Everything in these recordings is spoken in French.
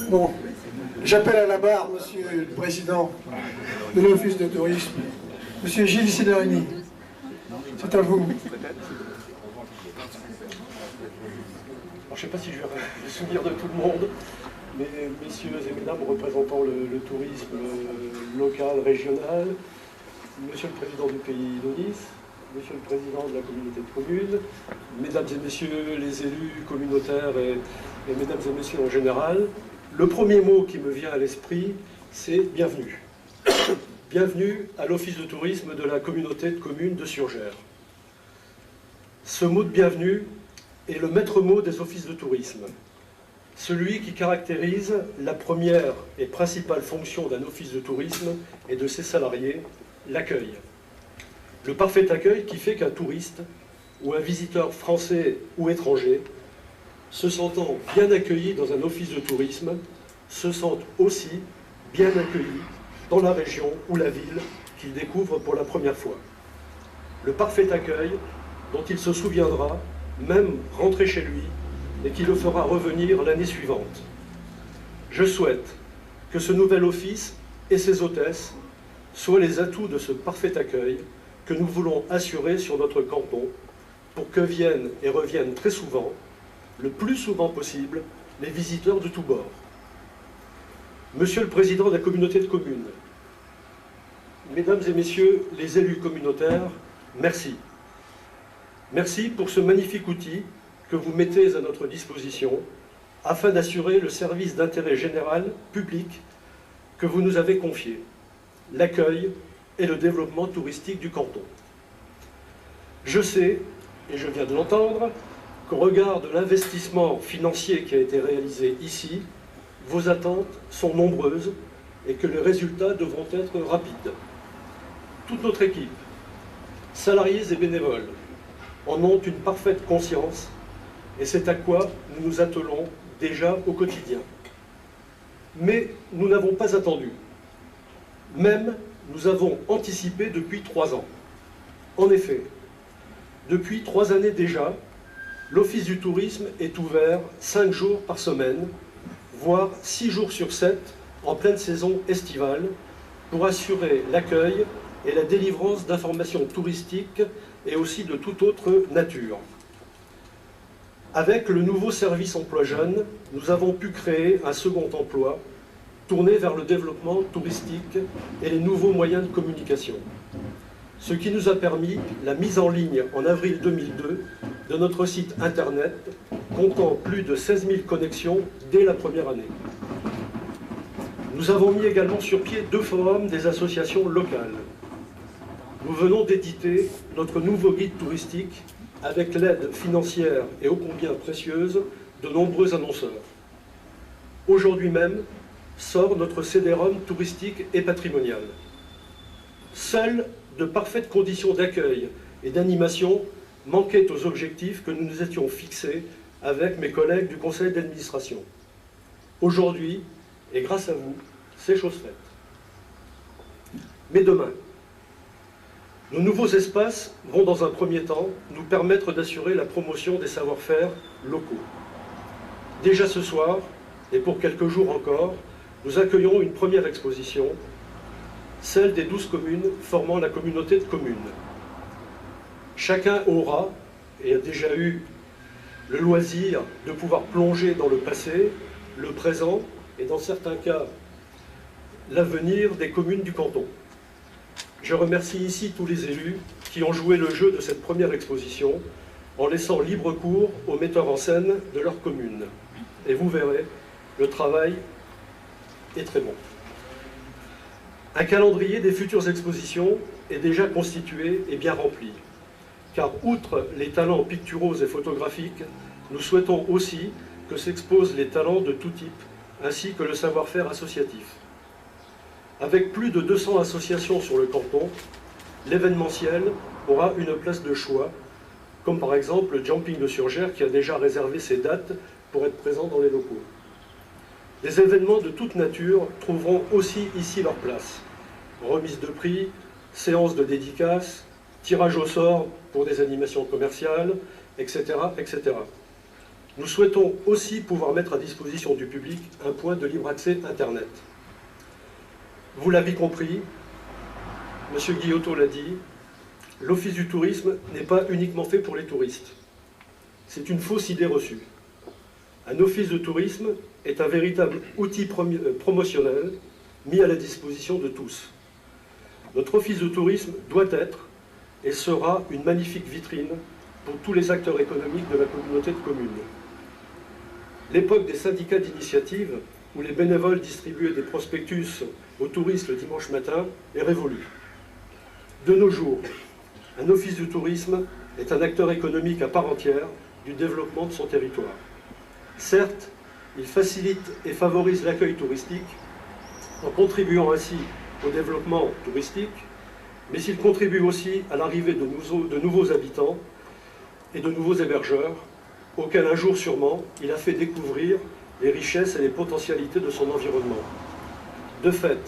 Bon, j'appelle à la barre Monsieur le Président de l'Office de tourisme, Monsieur Gilles Siderini. C'est à vous. Alors, je ne sais pas si je vais me souvenir de tout le monde, mais messieurs et mesdames représentant le tourisme local, régional, monsieur le président du pays d'Aunis, monsieur le président de la communauté de communes, mesdames et messieurs les élus communautaires et mesdames et messieurs en général, le premier mot qui me vient à l'esprit, c'est bienvenue. Bienvenue à l'Office de tourisme de la communauté de communes de Surgères. Ce mot de bienvenue est le maître mot des offices de tourisme, celui qui caractérise la première et principale fonction d'un office de tourisme et de ses salariés, l'accueil. Le parfait accueil qui fait qu'un touriste ou un visiteur français ou étranger, se sentant bien accueilli dans un office de tourisme, se sentent aussi bien accueillis dans la région ou la ville qu'il découvre pour la première fois. Le parfait accueil dont il se souviendra, même rentré chez lui, et qui le fera revenir l'année suivante. Je souhaite que ce nouvel office et ses hôtesses soient les atouts de ce parfait accueil que nous voulons assurer sur notre canton pour que viennent et reviennent très souvent, le plus souvent possible, les visiteurs de tous bords. Monsieur le Président de la communauté de communes, Mesdames et Messieurs les élus communautaires, merci. Merci pour ce magnifique outil que vous mettez à notre disposition afin d'assurer le service d'intérêt général public que vous nous avez confié, l'accueil et le développement touristique du canton. Je sais, et je viens de l'entendre, qu'au regard de l'investissement financier qui a été réalisé ici, vos attentes sont nombreuses et que les résultats devront être rapides. Toute notre équipe, salariés et bénévoles, en ont une parfaite conscience et c'est à quoi nous nous attelons déjà au quotidien. Mais nous n'avons pas attendu. Même nous avons anticipé depuis 3 ans. En effet, depuis 3 années déjà, l'Office du tourisme est ouvert 5 jours par semaine, voire 6 jours sur 7 en pleine saison estivale, pour assurer l'accueil et la délivrance d'informations touristiques et aussi de toute autre nature. Avec le nouveau service emploi jeune, nous avons pu créer un second emploi tourné vers le développement touristique et les nouveaux moyens de communication. Ce qui nous a permis la mise en ligne en avril 2002 de notre site internet comptant plus de 16 000 connexions dès la première année. Nous avons mis également sur pied 2 forums des associations locales. Nous venons d'éditer notre nouveau guide touristique avec l'aide financière et ô combien précieuse de nombreux annonceurs. Aujourd'hui même sort notre CD-ROM touristique et patrimonial. Seules de parfaites conditions d'accueil et d'animation manquaient aux objectifs que nous nous étions fixés avec mes collègues du conseil d'administration. Aujourd'hui, et grâce à vous, c'est chose faite. Mais demain, nos nouveaux espaces vont dans un premier temps nous permettre d'assurer la promotion des savoir-faire locaux. Déjà ce soir, et pour quelques jours encore, nous accueillons une première exposition, celle des 12 communes formant la communauté de communes. Chacun aura, et a déjà eu, le loisir de pouvoir plonger dans le passé, le présent, et dans certains cas, l'avenir des communes du canton. Je remercie ici tous les élus qui ont joué le jeu de cette première exposition en laissant libre cours aux metteurs en scène de leur commune. Et vous verrez, le travail est très bon. Un calendrier des futures expositions est déjà constitué et bien rempli, car outre les talents picturaux et photographiques, nous souhaitons aussi que s'exposent les talents de tout type, ainsi que le savoir-faire associatif. Avec plus de 200 associations sur le canton, l'événementiel aura une place de choix comme par exemple le Jumping de Surgères qui a déjà réservé ses dates pour être présent dans les locaux. Des événements de toute nature trouveront aussi ici leur place. Remise de prix, séances de dédicaces, tirage au sort pour des animations commerciales, etc., etc. Nous souhaitons aussi pouvoir mettre à disposition du public un point de libre accès Internet. Vous l'avez compris, M. Guillotot l'a dit, l'Office du tourisme n'est pas uniquement fait pour les touristes. C'est une fausse idée reçue. Un office de tourisme est un véritable outil promotionnel mis à la disposition de tous. Notre office de tourisme doit être et sera une magnifique vitrine pour tous les acteurs économiques de la communauté de communes. L'époque des syndicats d'initiative, où les bénévoles distribuaient des prospectus aux touristes le dimanche matin, est révolue. De nos jours, un office du tourisme est un acteur économique à part entière du développement de son territoire. Certes, il facilite et favorise l'accueil touristique en contribuant ainsi au développement touristique, mais il contribue aussi à l'arrivée de nouveaux habitants et de nouveaux hébergeurs, auxquels un jour sûrement il a fait découvrir les richesses et les potentialités de son environnement. De fait,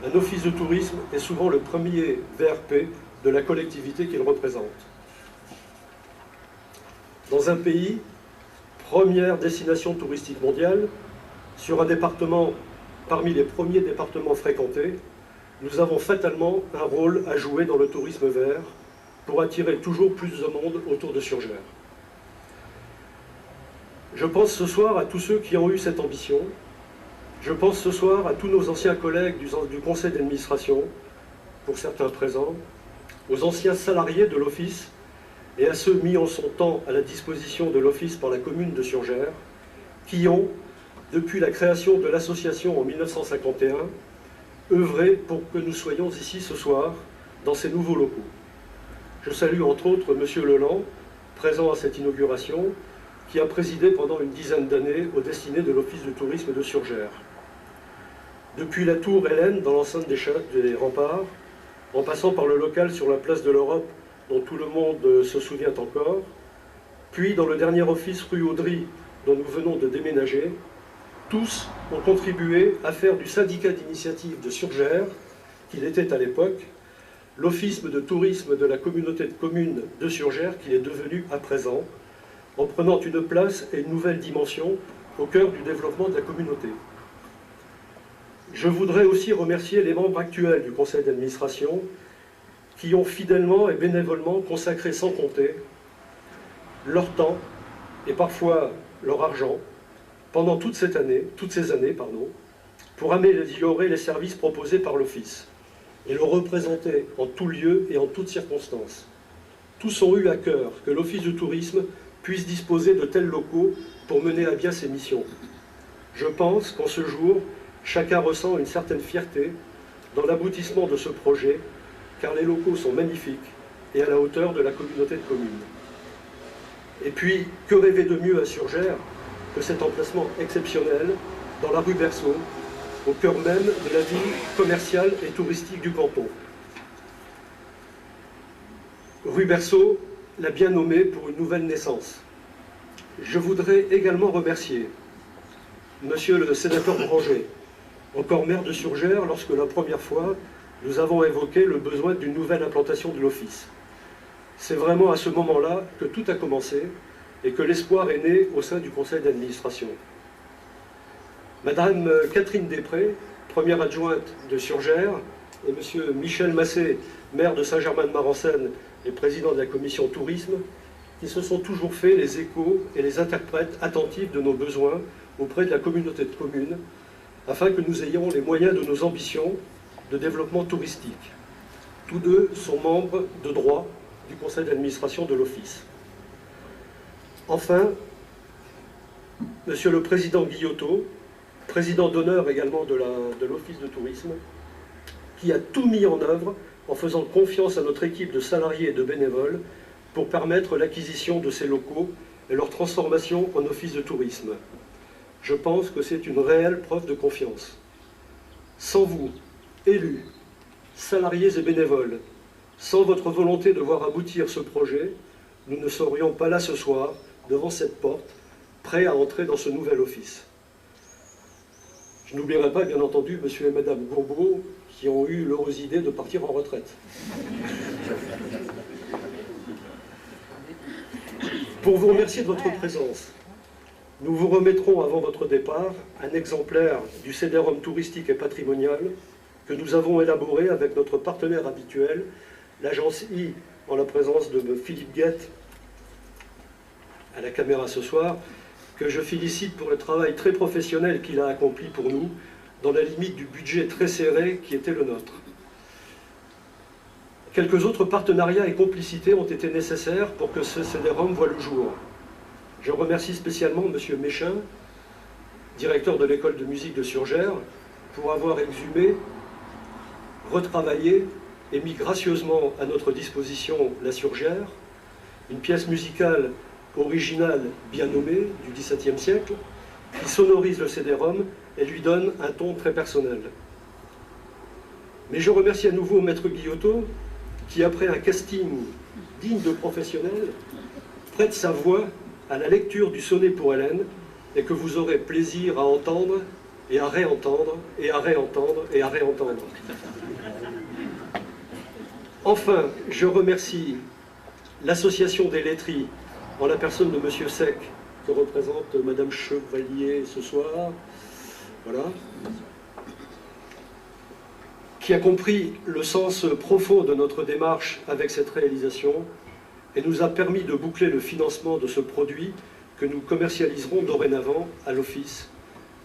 un office de tourisme est souvent le premier VRP de la collectivité qu'il représente. Dans un pays, première destination touristique mondiale, sur un département parmi les premiers départements fréquentés, nous avons fatalement un rôle à jouer dans le tourisme vert pour attirer toujours plus de monde autour de Surgères. Je pense ce soir à tous ceux qui ont eu cette ambition. Je pense ce soir à tous nos anciens collègues du conseil d'administration, pour certains présents, aux anciens salariés de l'Office et à ceux mis en son temps à la disposition de l'Office par la commune de Surgères, qui ont, depuis la création de l'association en 1951, œuvré pour que nous soyons ici ce soir, dans ces nouveaux locaux. Je salue entre autres M. Leland, présent à cette inauguration, qui a présidé pendant une dizaine d'années aux destinées de l'Office de tourisme de Surgères. Depuis la tour Hélène dans l'enceinte des remparts, en passant par le local sur la place de l'Europe dont tout le monde se souvient encore, puis dans le dernier office rue Audry dont nous venons de déménager, tous ont contribué à faire du syndicat d'initiative de Surgères, qu'il était à l'époque, l'office de tourisme de la communauté de communes de Surgères qu'il est devenu à présent, en prenant une place et une nouvelle dimension au cœur du développement de la communauté. Je voudrais aussi remercier les membres actuels du conseil d'administration qui ont fidèlement et bénévolement consacré sans compter leur temps et parfois leur argent pendant toutes ces années, pour améliorer les services proposés par l'Office et le représenter en tout lieu et en toutes circonstances. Tous ont eu à cœur que l'Office du tourisme puisse disposer de tels locaux pour mener à bien ses missions. Je pense qu'en ce jour, chacun ressent une certaine fierté dans l'aboutissement de ce projet, car les locaux sont magnifiques et à la hauteur de la communauté de communes. Et puis, que rêver de mieux à Surgères que cet emplacement exceptionnel dans la rue Berceau, au cœur même de la ville commerciale et touristique du canton. Rue Berceau l'a bien nommée pour une nouvelle naissance. Je voudrais également remercier Monsieur le sénateur Branger, encore maire de Surgères, lorsque la première fois nous avons évoqué le besoin d'une nouvelle implantation de l'Office. C'est vraiment à ce moment-là que tout a commencé et que l'espoir est né au sein du conseil d'administration. Madame Catherine Després, première adjointe de Surgères, et Monsieur Michel Massé, maire de Saint-Germain-de-Marencennes et président de la commission tourisme, qui se sont toujours fait les échos et les interprètes attentifs de nos besoins auprès de la communauté de communes, afin que nous ayons les moyens de nos ambitions de développement touristique. Tous deux sont membres de droit du conseil d'administration de l'Office. Enfin, Monsieur le Président Guillotot, président d'honneur également de l'Office de tourisme, qui a tout mis en œuvre en faisant confiance à notre équipe de salariés et de bénévoles pour permettre l'acquisition de ces locaux et leur transformation en office de tourisme. Je pense que c'est une réelle preuve de confiance. Sans vous, élus, salariés et bénévoles, sans votre volonté de voir aboutir ce projet, nous ne serions pas là ce soir, devant cette porte, prêts à entrer dans ce nouvel office. Je n'oublierai pas, bien entendu, monsieur et madame Gourbeau, qui ont eu l'heureuse idée de partir en retraite. Pour vous remercier de votre présence, nous vous remettrons avant votre départ un exemplaire du CD-ROM touristique et patrimonial que nous avons élaboré avec notre partenaire habituel, l'agence I, en la présence de Philippe Guette, à la caméra ce soir, que je félicite pour le travail très professionnel qu'il a accompli pour nous, dans la limite du budget très serré qui était le nôtre. Quelques autres partenariats et complicités ont été nécessaires pour que ce CD-ROM voie le jour. Je remercie spécialement M. Méchin, directeur de l'école de musique de Surgères, pour avoir exhumé, retravaillé et mis gracieusement à notre disposition la Surgère, une pièce musicale originale bien nommée du XVIIe siècle, qui sonorise le CD-ROM et lui donne un ton très personnel. Mais je remercie à nouveau Maître Guillotot, qui, après un casting digne de professionnel, prête sa voix à la lecture du sonnet pour Hélène, et que vous aurez plaisir à entendre, et à réentendre, et à réentendre, et à réentendre. Enfin, je remercie l'association des lettrés, en la personne de M. Sec, que représente Mme Chevalier ce soir, voilà, qui a compris le sens profond de notre démarche avec cette réalisation et nous a permis de boucler le financement de ce produit que nous commercialiserons dorénavant à l'Office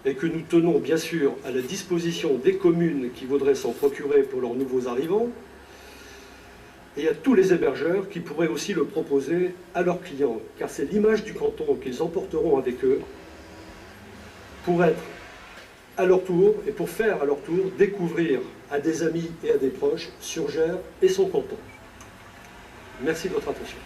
et que nous tenons bien sûr à la disposition des communes qui voudraient s'en procurer pour leurs nouveaux arrivants et à tous les hébergeurs qui pourraient aussi le proposer à leurs clients, car c'est l'image du canton qu'ils emporteront avec eux pour être à leur tour, et pour faire à leur tour découvrir à des amis et à des proches Surgères et son canton. Merci de votre attention.